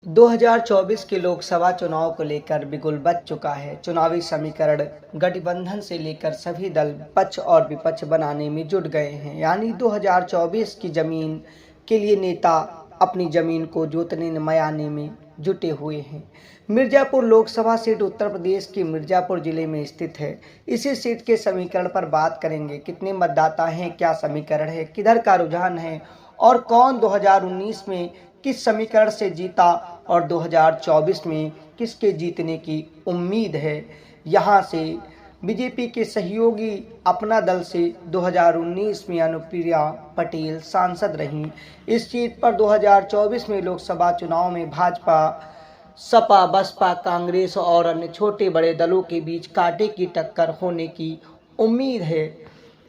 2024 के लोकसभा चुनाव को लेकर बिगुल बज चुका है। चुनावी समीकरण गठबंधन से लेकर सभी दल पक्ष और विपक्ष बनाने में जुट गए हैं। यानी 2024 की जमीन के लिए नेता अपनी जमीन को जोतने मयाने में जुटे हुए हैं। मिर्जापुर लोकसभा सीट उत्तर प्रदेश के मिर्जापुर जिले में स्थित है। इसी सीट के समीकरण पर बात करेंगे। कितने मतदाता हैं, क्या समीकरण है, किधर का रुझान है और कौन 2019 में किस समीकरण से जीता और 2024 में किसके जीतने की उम्मीद है। यहाँ से बीजेपी के सहयोगी अपना दल से 2019 में अनुप्रिया पटेल सांसद रहीं। इस सीट पर 2024 में लोकसभा चुनाव में भाजपा, सपा, बसपा, कांग्रेस और अन्य छोटे बड़े दलों के बीच कांटे की टक्कर होने की उम्मीद है।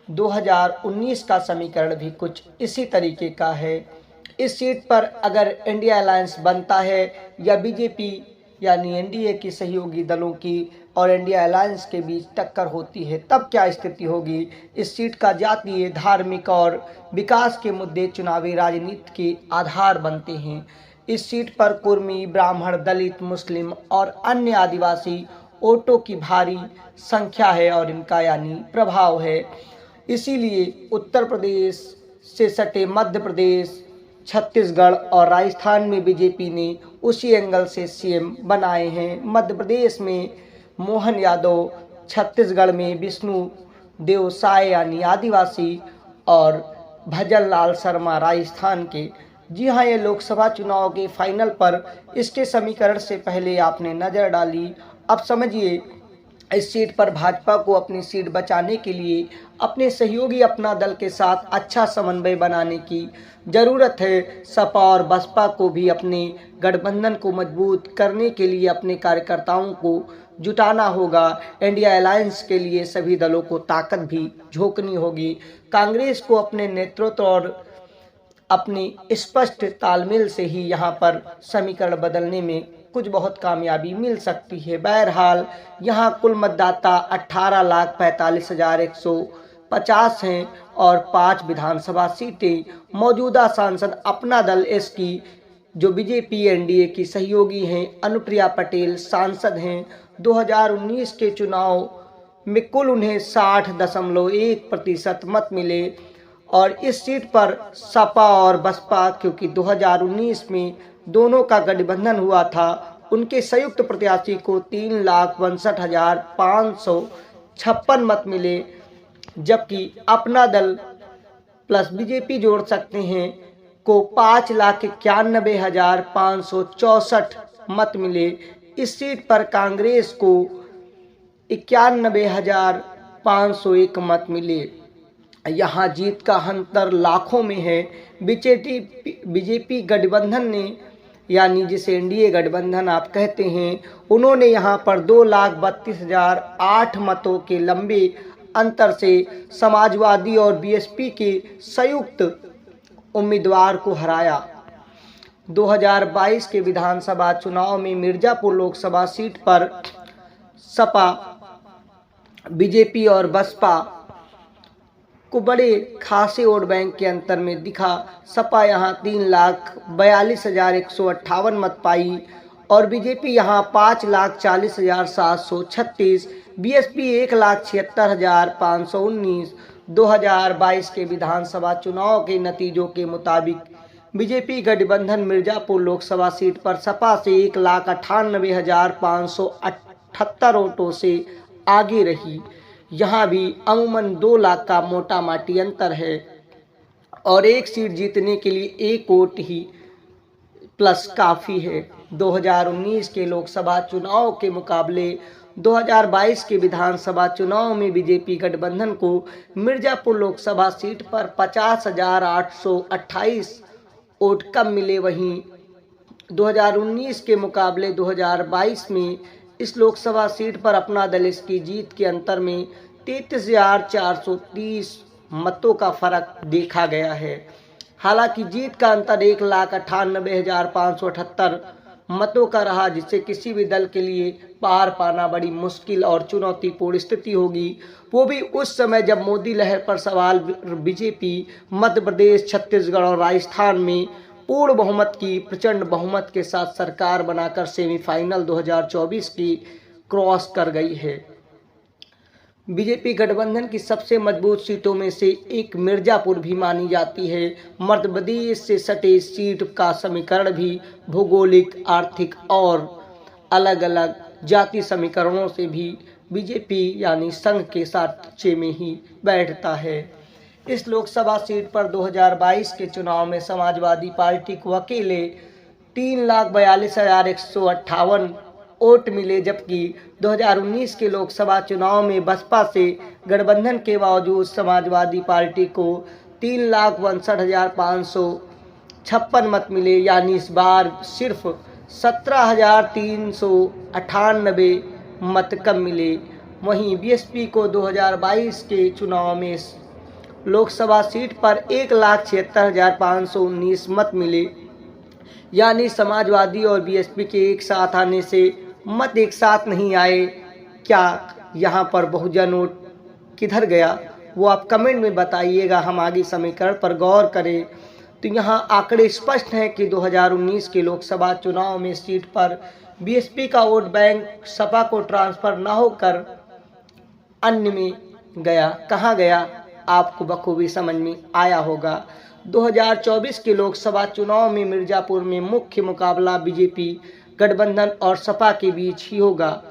2019 का समीकरण भी कुछ इसी तरीके का है। इस सीट पर अगर इंडिया अलायंस बनता है या बीजेपी यानी एनडीए की सहयोगी दलों की और इंडिया अलायंस के बीच टक्कर होती है, तब क्या स्थिति होगी। इस सीट का जातीय, धार्मिक और विकास के मुद्दे चुनावी राजनीति के आधार बनते हैं। इस सीट पर कुर्मी, ब्राह्मण, दलित, मुस्लिम और अन्य आदिवासी वोटों की भारी संख्या है और इनका यानी प्रभाव है। इसीलिए उत्तर प्रदेश से सटे मध्य प्रदेश, छत्तीसगढ़ और राजस्थान में बीजेपी ने उसी एंगल से सीएम बनाए हैं। मध्य प्रदेश में मोहन यादव, छत्तीसगढ़ में विष्णु देव साय यानी आदिवासी और भजन लाल शर्मा राजस्थान के। जी हाँ, ये लोकसभा चुनाव के फाइनल पर इसके समीकरण से पहले आपने नज़र डाली। अब समझिए, इस सीट पर भाजपा को अपनी सीट बचाने के लिए अपने सहयोगी अपना दल के साथ अच्छा समन्वय बनाने की ज़रूरत है। सपा और बसपा को भी अपने गठबंधन को मजबूत करने के लिए अपने कार्यकर्ताओं को जुटाना होगा। इंडिया अलायंस के लिए सभी दलों को ताकत भी झोंकनी होगी। कांग्रेस को अपने नेतृत्व और अपनी स्पष्ट तालमेल से ही यहाँ पर समीकरण बदलने में कुछ बहुत कामयाबी मिल सकती है। बहरहाल यहाँ कुल मतदाता 18,45,150 हैं और 5 विधानसभा सीटें। मौजूदा सांसद अपना दल एस की जो बीजेपी एनडीए की सहयोगी हैं, अनुप्रिया पटेल सांसद हैं। 2019 के चुनाव में कुल उन्हें 60.1% मत मिले और इस सीट पर सपा और बसपा, क्योंकि 2019 में दोनों का गठबंधन हुआ था, उनके संयुक्त प्रत्याशी को 3,62,556 मत मिले, जबकि अपना दल प्लस बीजेपी जोड़ सकते हैं को 5,91,564 मत मिले। इस सीट पर कांग्रेस को 91,501 मत मिले। यहाँ जीत का अंतर लाखों में है। बीजेपी गठबंधन ने, यानी जिसे एनडीए गठबंधन आप कहते हैं, उन्होंने यहाँ पर 2,32,008 मतों के लंबे अंतर से समाजवादी और बीएसपी के संयुक्त उम्मीदवार को हराया। 2022 के विधानसभा चुनाव में मिर्जापुर लोकसभा सीट पर सपा, बीजेपी और बसपा को बड़े खासे वोट बैंक के अंतर में दिखा। सपा यहाँ 3,42,158 मत पाई और बीजेपी यहाँ 5,40,736, बीएसपी 1,76,519। 2022 के विधानसभा चुनाव के नतीजों के मुताबिक बीजेपी गठबंधन मिर्जापुर लोकसभा सीट पर सपा से 1,98,578 वोटों से आगे रही। यहाँ भी अमूमन 2 लाख का मोटा माटी अंतर है और एक सीट जीतने के लिए 1 वोट ही प्लस काफ़ी है। 2019 के लोकसभा चुनाव के मुकाबले 2022 के विधानसभा चुनाव में बीजेपी गठबंधन को मिर्जापुर लोकसभा सीट पर 50,828 वोट कम मिले। वहीं 2019 के मुकाबले 2022 में इस लोकसभा सीट पर अपना दल इसकी जीत के अंतर में 33,430 मतों का फर्क देखा गया है। हालांकि जीत का अंतर 1,98,578 मतों का रहा, जिससे किसी भी दल के लिए पार पाना बड़ी मुश्किल और चुनौतीपूर्ण स्थिति होगी। वो भी उस समय जब मोदी लहर पर सवाल बीजेपी मध्य प्रदेश, छत्तीसगढ़ और राजस्थान में पूर्ण बहुमत की प्रचंड बहुमत के साथ सरकार बनाकर सेमीफाइनल 2024 की क्रॉस कर गई है। बीजेपी गठबंधन की सबसे मजबूत सीटों में से एक मिर्जापुर भी मानी जाती है। मध्य प्रदेश से सटे सीट का समीकरण भी भौगोलिक, आर्थिक और अलग अलग जाति समीकरणों से भी बीजेपी यानी संघ के साथे में ही बैठता है। इस लोकसभा सीट पर 2022 के चुनाव में समाजवादी पार्टी को अकेले 3,42,158 वोट मिले, जबकि 2019 के लोकसभा चुनाव में बसपा से गठबंधन के बावजूद समाजवादी पार्टी को 3,62,556 मत मिले, यानी इस बार सिर्फ 17,398 मत कम मिले। वहीं बीएसपी को 2022 के चुनाव में लोकसभा सीट पर 1,76,519 मत मिले, यानी समाजवादी और बीएसपी के एक साथ आने से मत एक साथ नहीं आए। क्या यहाँ पर बहुजन वोट किधर गया, वो आप कमेंट में बताइएगा। हम आगे समीकरण पर गौर करें तो यहाँ आंकड़े स्पष्ट हैं कि 2019 के लोकसभा चुनाव में सीट पर बीएसपी का वोट बैंक सपा को ट्रांसफर न होकर अन्य में गया। कहाँ गया आपको बखूबी समझ में आया होगा। 2024 के लोकसभा चुनाव में मिर्जापुर में मुख्य मुकाबला बीजेपी गठबंधन और सपा के बीच ही होगा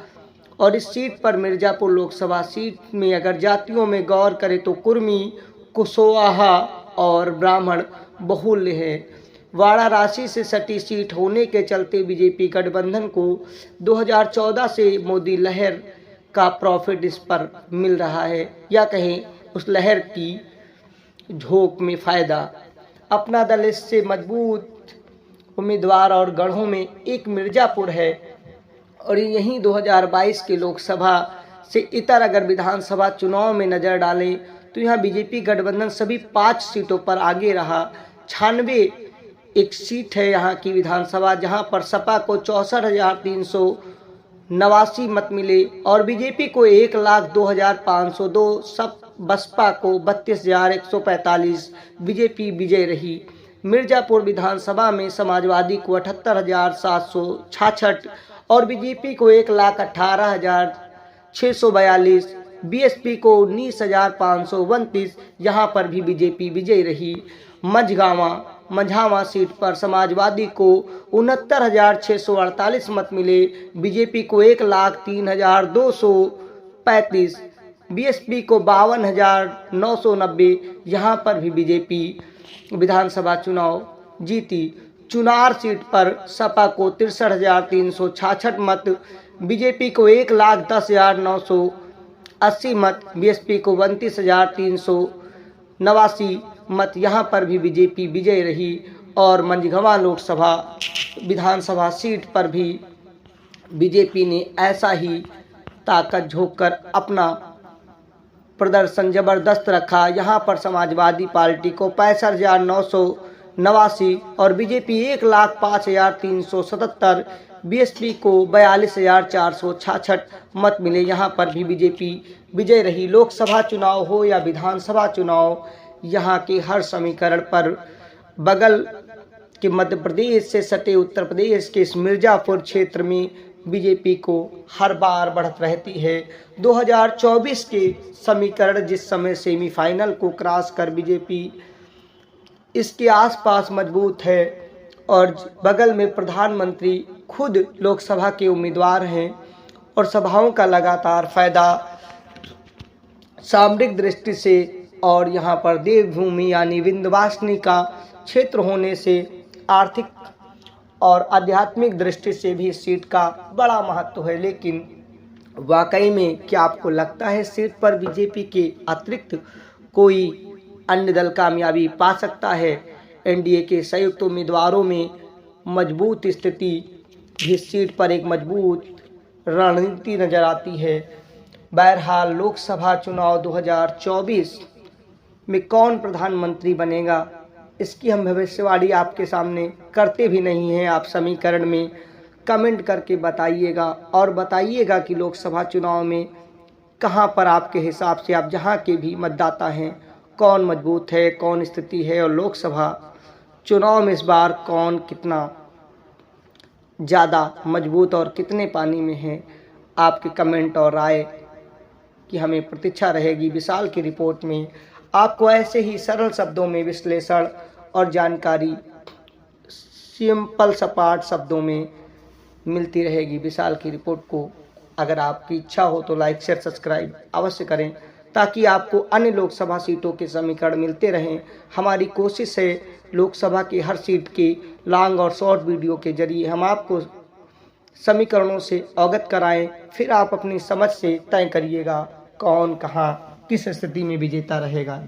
और इस सीट पर मिर्जापुर लोकसभा सीट में अगर जातियों में गौर करें तो कुर्मी, कुशवाहा और ब्राह्मण बहुल्य है। वाराणसी से सटी सीट होने के चलते बीजेपी गठबंधन को 2014 से मोदी लहर का प्रॉफिट इस पर मिल रहा है, या कहें उस लहर की झोंक में फायदा। अपना दल इससे मजबूत उम्मीदवार और गढ़ों में एक मिर्जापुर है और यहीं 2022 के लोकसभा से इतर अगर विधानसभा चुनाव में नजर डालें तो यहाँ बीजेपी गठबंधन सभी 5 सीटों पर आगे रहा। 96 एक सीट है यहाँ की विधानसभा, जहाँ पर सपा को 64,389 मत मिले और बीजेपी को 1,02,502, सब बसपा को 32,145। बीजेपी विजय रही। मिर्जापुर विधानसभा में समाजवादी को 78,766 और बीजेपी को 1,18,642, बीएसपी को 19,529। यहाँ पर भी बीजेपी विजयी रही। मंझावा सीट पर समाजवादी को 69,648 मत मिले, बीजेपी को 1,03,235, बीएसपी को 52,990। यहाँ पर भी बीजेपी विधानसभा चुनाव जीती। चुनार सीट पर सपा को 63,366 मत, बीजेपी को 1,10,980 मत, बीएसपी को 32,389 मत। यहाँ पर भी बीजेपी विजय रही और मंझगवा लोकसभा विधानसभा सीट पर भी बीजेपी ने ऐसा ही ताकत झोंक कर अपना प्रदर्शन जबरदस्त रखा। यहाँ पर समाजवादी पार्टी को 65,989 और बीजेपी 1,05,377, बीएसपी को 42,466 मत मिले। यहाँ पर भी बीजेपी विजय रही। लोकसभा चुनाव हो या विधानसभा चुनाव, यहाँ के हर समीकरण पर बगल के मध्य प्रदेश से सटे उत्तर प्रदेश के इस मिर्जापुर क्षेत्र में बीजेपी को हर बार बढ़त रहती है। 2024 के समीकरण जिस समय सेमीफाइनल को क्रॉस कर बीजेपी इसके आसपास मजबूत है और बगल में प्रधानमंत्री खुद लोकसभा के उम्मीदवार हैं और सभाओं का लगातार फायदा सामरिक दृष्टि से और यहाँ पर देवभूमि यानी विंध्यवासिनी का क्षेत्र होने से आर्थिक और आध्यात्मिक दृष्टि से भी इस सीट का बड़ा महत्व है। लेकिन वाकई में क्या आपको लगता है सीट पर बीजेपी के अतिरिक्त कोई अन्य दल कामयाबी पा सकता है? एनडीए के संयुक्त उम्मीदवारों में मजबूत स्थिति भी सीट पर एक मजबूत रणनीति नजर आती है। बहरहाल लोकसभा चुनाव 2024 में कौन प्रधानमंत्री बनेगा, इसकी हम भविष्यवाणी आपके सामने करते भी नहीं हैं। आप समीकरण में कमेंट करके बताइएगा और बताइएगा कि लोकसभा चुनाव में कहां पर आपके हिसाब से, आप जहां के भी मतदाता हैं, कौन मजबूत है, कौन स्थिति है और लोकसभा चुनाव में इस बार कौन कितना ज़्यादा मजबूत और कितने पानी में है, आपके कमेंट और राय की हमें प्रतीक्षा रहेगी। विशाल की रिपोर्ट में आपको ऐसे ही सरल शब्दों में विश्लेषण और जानकारी सिंपल सपाट शब्दों में मिलती रहेगी। विशाल की रिपोर्ट को अगर आपकी इच्छा हो तो लाइक शेयर सब्सक्राइब अवश्य करें, ताकि आपको अन्य लोकसभा सीटों के समीकरण मिलते रहें। हमारी कोशिश है लोकसभा की हर सीट के लॉन्ग और शॉर्ट वीडियो के जरिए हम आपको समीकरणों से अवगत कराएं, फिर आप अपनी समझ से तय करिएगा कौन कहां किस स्थिति में विजेता रहेगा।